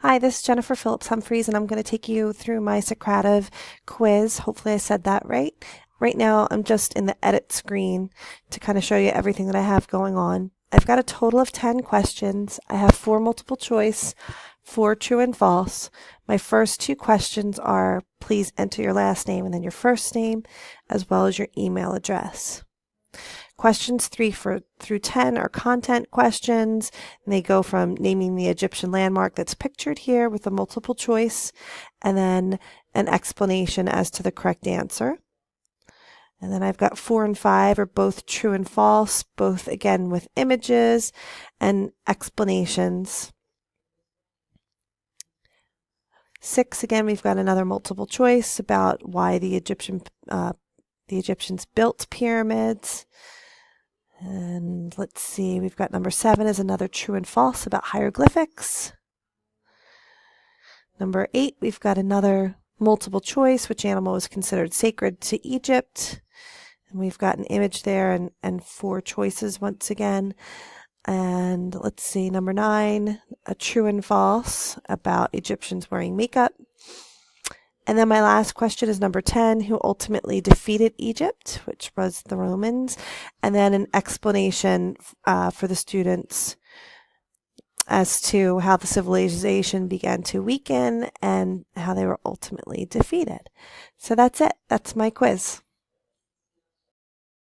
Hi, this is Jennifer Phillips Humphreys, and I'm going to take you through my Socrative quiz. Hopefully I said that right. Right now, I'm just in the edit screen to kind of show you everything that I have going on. I've got a total of 10 questions. I have 4 multiple choice, 4 true and false. My first 2 questions are, please enter your last name and then your first name, as well as your email address. Questions 3 through 10 are content questions, and they go from naming the Egyptian landmark that's pictured here with a multiple choice, and then an explanation as to the correct answer. And then I've got 4 and 5 are both true and false, both again with images and explanations. 6, again, we've got another multiple choice about why the Egyptians built pyramids. And let's see, we've got number 7 is another true and false about hieroglyphics. Number 8, we've got another multiple choice, which animal was considered sacred to Egypt. And we've got an image there and 4 choices once again. And let's see, number 9, a true and false about Egyptians wearing makeup. And then my last question is number 10, who ultimately defeated Egypt, which was the Romans, and then an explanation for the students as to how the civilization began to weaken and how they were ultimately defeated. So that's it. That's my quiz.